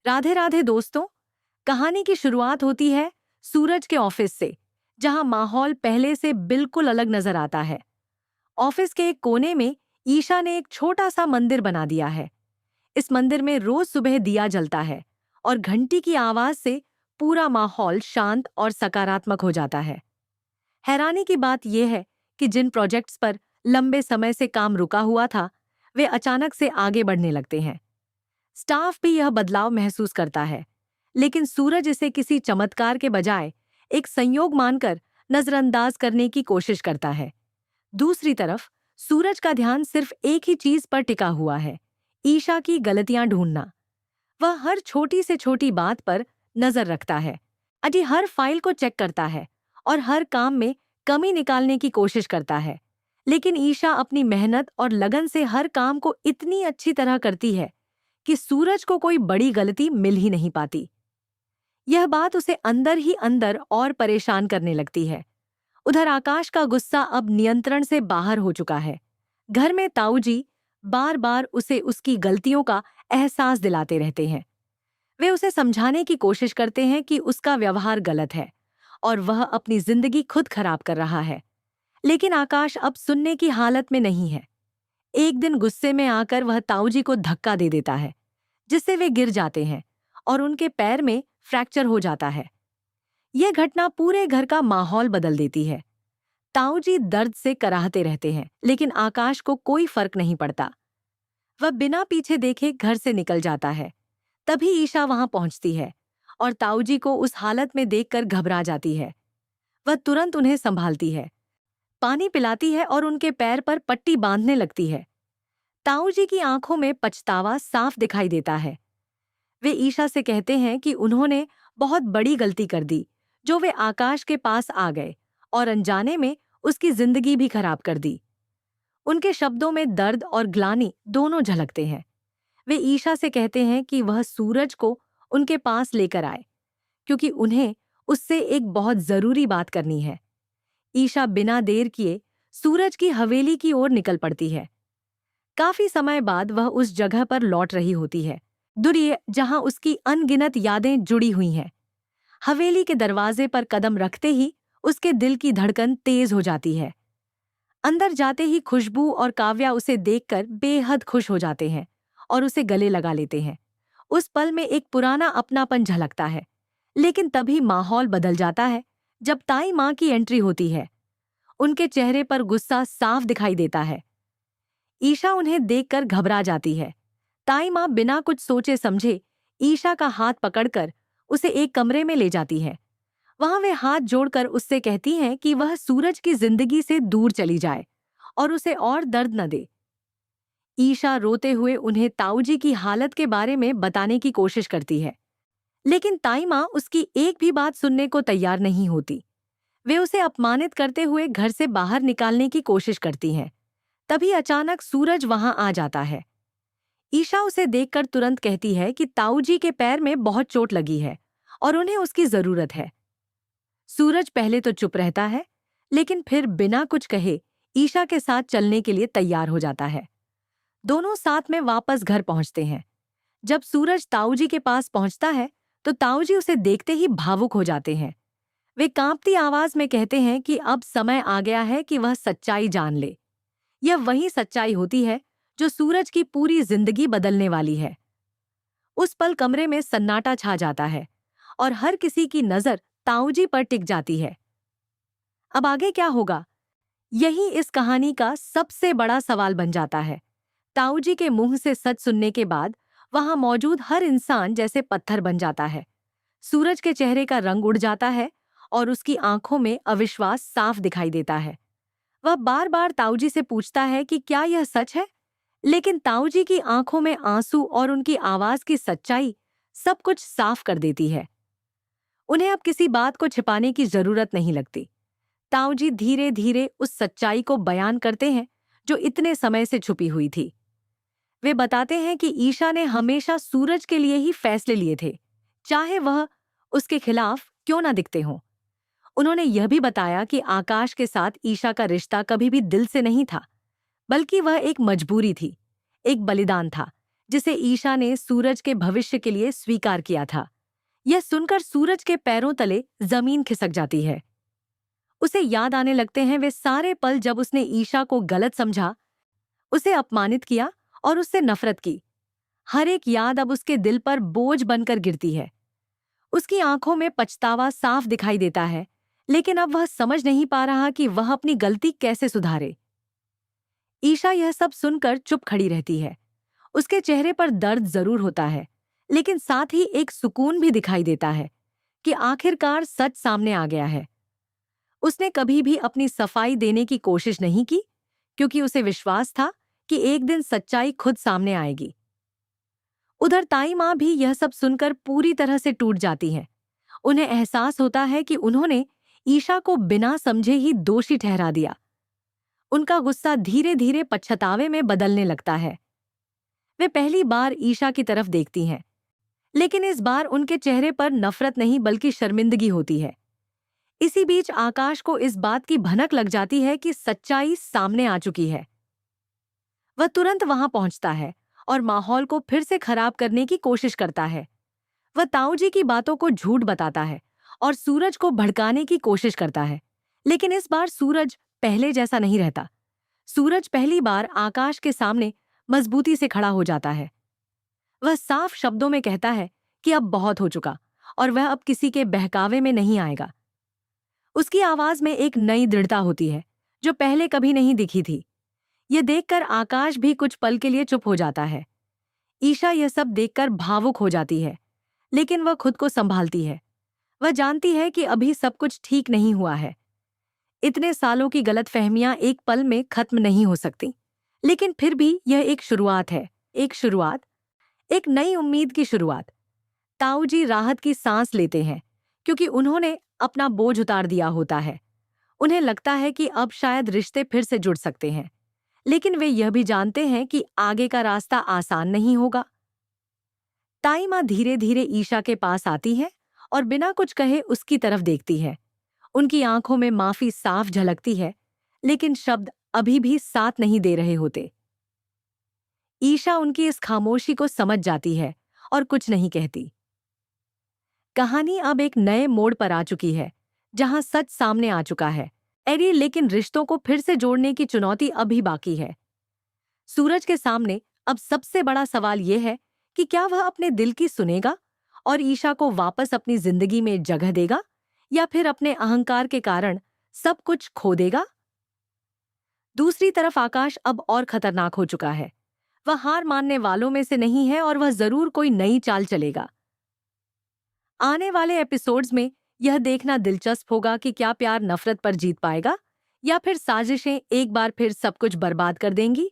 राधे राधे दोस्तों। कहानी की शुरुआत होती है सूरज के ऑफिस से, जहां माहौल पहले से बिल्कुल अलग नजर आता है। ऑफिस के एक कोने में ईशा ने एक छोटा सा मंदिर बना दिया है। इस मंदिर में रोज सुबह दिया जलता है और घंटी की आवाज से पूरा माहौल शांत और सकारात्मक हो जाता है। हैरानी की बात यह है कि जिन प्रोजेक्ट्स पर लंबे समय से काम रुका हुआ था, वे अचानक से आगे बढ़ने लगते हैं। स्टाफ भी यह बदलाव महसूस करता है, लेकिन सूरज इसे किसी चमत्कार के बजाय एक संयोग मानकर नजरअंदाज करने की कोशिश करता है। दूसरी तरफ सूरज का ध्यान सिर्फ एक ही चीज पर टिका हुआ है, ईशा की गलतियां ढूंढना। वह हर छोटी से छोटी बात पर नजर रखता है, अजी हर फाइल को चेक करता है और हर काम में कमी निकालने की कोशिश करता है। लेकिन ईशा अपनी मेहनत और लगन से हर काम को इतनी अच्छी तरह करती है कि सूरज को कोई बड़ी गलती मिल ही नहीं पाती। यह बात उसे अंदर ही अंदर और परेशान करने लगती है। उधर आकाश का गुस्सा अब नियंत्रण से बाहर हो चुका है। घर में ताऊजी बार बार उसे उसकी गलतियों का एहसास दिलाते रहते हैं। वे उसे समझाने की कोशिश करते हैं कि उसका व्यवहार गलत है और वह अपनी जिंदगी खुद खराब कर रहा है। लेकिन आकाश अब सुनने की हालत में नहीं है। एक दिन गुस्से में आकर वह ताऊजी को धक्का दे देता है, जिससे वे गिर जाते हैं और उनके पैर में फ्रैक्चर हो जाता है। यह घटना पूरे घर का माहौल बदल देती है। ताऊजी दर्द से कराहते रहते हैं, लेकिन आकाश को कोई फर्क नहीं पड़ता। वह बिना पीछे देखे घर से निकल जाता है। तभी ईशा वहां पहुंचती है और ताऊजी को उस हालत में देखकर घबरा जाती है। वह तुरंत उन्हें संभालती है, पानी पिलाती है और उनके पैर पर पट्टी बांधने लगती है। ताऊजी की आंखों में पछतावा साफ दिखाई देता है। वे ईशा से कहते हैं कि उन्होंने बहुत बड़ी गलती कर दी, जो वे आकाश के पास आ गए और अनजाने में उसकी जिंदगी भी खराब कर दी। उनके शब्दों में दर्द और ग्लानि दोनों झलकते हैं। वे ईशा से कहते हैं कि वह सूरज को उनके पास लेकर आए, क्योंकि उन्हें उससे एक बहुत जरूरी बात करनी है। ईशा बिना देर किए सूरज की हवेली की ओर निकल पड़ती है। काफी समय बाद वह उस जगह पर लौट रही होती है, दूरी जहां उसकी अनगिनत यादें जुड़ी हुई हैं। हवेली के दरवाजे पर कदम रखते ही उसके दिल की धड़कन तेज हो जाती है। अंदर जाते ही खुशबू और काव्या उसे देखकर बेहद खुश हो जाते हैं और उसे गले लगा लेते हैं। उस पल में एक पुराना अपनापन झलकता है, लेकिन तभी माहौल बदल जाता है जब ताई माँ की एंट्री होती है। उनके चेहरे पर गुस्सा साफ दिखाई देता है। ईशा उन्हें देखकर घबरा जाती है। ताई माँ बिना कुछ सोचे समझे ईशा का हाथ पकड़कर उसे एक कमरे में ले जाती है। वहां वे हाथ जोड़कर उससे कहती हैं कि वह सूरज की जिंदगी से दूर चली जाए और उसे और दर्द न दे। ईशा रोते हुए उन्हें ताऊजी की हालत के बारे में बताने की कोशिश करती है, लेकिन ताई माँ उसकी एक भी बात सुनने को तैयार नहीं होती। वे उसे अपमानित करते हुए घर से बाहर निकालने की कोशिश करती हैं। तभी अचानक सूरज वहां आ जाता है। ईशा उसे देखकर तुरंत कहती है कि ताऊजी के पैर में बहुत चोट लगी है और उन्हें उसकी जरूरत है। सूरज पहले तो चुप रहता है, लेकिन फिर बिना कुछ कहे ईशा के साथ चलने के लिए तैयार हो जाता है। दोनों साथ में वापस घर पहुंचते हैं। जब सूरज ताऊजी के पास पहुंचता है तो ताऊजी उसे देखते ही भावुक हो जाते हैं। वे कांपती आवाज में कहते हैं कि अब समय आ गया है कि वह सच्चाई जान ले। यह वही सच्चाई होती है जो सूरज की पूरी जिंदगी बदलने वाली है। उस पल कमरे में सन्नाटा छा जाता है और हर किसी की नजर ताऊजी पर टिक जाती है। अब आगे क्या होगा, यही इस कहानी का सबसे बड़ा सवाल बन जाता है। ताऊजी के मुंह से सच सुनने के बाद वहां मौजूद हर इंसान जैसे पत्थर बन जाता है। सूरज के चेहरे का रंग उड़ जाता है और उसकी आंखों में अविश्वास साफ दिखाई देता है। वह बार बार ताऊजी से पूछता है कि क्या यह सच है, लेकिन ताऊजी की आंखों में आंसू और उनकी आवाज की सच्चाई सब कुछ साफ कर देती है। उन्हें अब किसी बात को छिपाने की जरूरत नहीं लगती। ताऊजी धीरे धीरे उस सच्चाई को बयान करते हैं जो इतने समय से छुपी हुई थी। वे बताते हैं कि ईशा ने हमेशा सूरज के लिए ही फैसले लिए थे, चाहे वह उसके खिलाफ क्यों ना दिखते हों। उन्होंने यह भी बताया कि आकाश के साथ ईशा का रिश्ता कभी भी दिल से नहीं था, बल्कि वह एक मजबूरी थी, एक बलिदान था जिसे ईशा ने सूरज के भविष्य के लिए स्वीकार किया था। यह सुनकर सूरज के पैरों तले जमीन खिसक जाती है। उसे याद आने लगते हैं वे सारे पल जब उसने ईशा को गलत समझा, उसे अपमानित किया और उससे नफरत की। हर एक याद अब उसके दिल पर बोझ बनकर गिरती है। उसकी आंखों में पछतावा साफ दिखाई देता है, लेकिन अब वह समझ नहीं पा रहा कि वह अपनी गलती कैसे सुधारे। ईशा यह सब सुनकर चुप खड़ी रहती है। उसके चेहरे पर दर्द जरूर होता है, लेकिन साथ ही एक सुकून भी दिखाई देता है कि आखिरकार सच सामने आ गया है। उसने कभी भी अपनी सफाई देने की कोशिश नहीं की, क्योंकि उसे विश्वास था कि एक दिन सच्चाई खुद सामने आएगी। उधर ताई माँ भी यह सब सुनकर पूरी तरह से टूट जाती हैं। उन्हें एहसास होता है कि उन्होंने ईशा को बिना समझे ही दोषी ठहरा दिया। उनका गुस्सा धीरे धीरे पछतावे में बदलने लगता है। वे पहली बार ईशा की तरफ देखती हैं, लेकिन इस बार उनके चेहरे पर नफरत नहीं बल्कि शर्मिंदगी होती है। इसी बीच आकाश को इस बात की भनक लग जाती है कि सच्चाई सामने आ चुकी है। वह तुरंत वहां पहुंचता है और माहौल को फिर से खराब करने की कोशिश करता है। वह ताऊजी की बातों को झूठ बताता है और सूरज को भड़काने की कोशिश करता है, लेकिन इस बार सूरज पहले जैसा नहीं रहता। सूरज पहली बार आकाश के सामने मजबूती से खड़ा हो जाता है। वह साफ शब्दों में कहता है कि अब बहुत हो चुका और वह अब किसी के बहकावे में नहीं आएगा। उसकी आवाज में एक नई दृढ़ता होती है जो पहले कभी नहीं दिखी थी। यह देखकर आकाश भी कुछ पल के लिए चुप हो जाता है। ईशा यह सब देखकर भावुक हो जाती है, लेकिन वह खुद को संभालती है। वह जानती है कि अभी सब कुछ ठीक नहीं हुआ है। इतने सालों की गलतफहमियां एक पल में खत्म नहीं हो सकती, लेकिन फिर भी यह एक शुरुआत है। एक शुरुआत, एक नई उम्मीद की शुरुआत। ताऊजी राहत की सांस लेते हैं, क्योंकि उन्होंने अपना बोझ उतार दिया होता है। उन्हें लगता है कि अब शायद रिश्ते फिर से जुड़ सकते हैं, लेकिन वे यह भी जानते हैं कि आगे का रास्ता आसान नहीं होगा। ताई माँ धीरे धीरे ईशा के पास आती है और बिना कुछ कहे उसकी तरफ देखती है। उनकी आंखों में माफी साफ झलकती है, लेकिन शब्द अभी भी साथ नहीं दे रहे होते। ईशा उनकी इस खामोशी को समझ जाती है और कुछ नहीं कहती। कहानी अब एक नए मोड़ पर आ चुकी है, जहां सच सामने आ चुका है। लेकिन रिश्तों को फिर से जोड़ने की चुनौती अभी बाकी है। सूरज के सामने अब सबसे बड़ा सवाल यह है कि क्या वह अपने दिल की सुनेगा और ईशा को वापस अपनी जिंदगी में जगह देगा, या फिर अपने अहंकार के कारण सब कुछ खो देगा। दूसरी तरफ आकाश अब और खतरनाक हो चुका है। वह हार मानने वालों में से नहीं है और वह जरूर कोई नई चाल चलेगा। आने वाले एपिसोड्स में यह देखना दिलचस्प होगा कि क्या प्यार नफरत पर जीत पाएगा या फिर साजिशें एक बार फिर सब कुछ बर्बाद कर देंगी।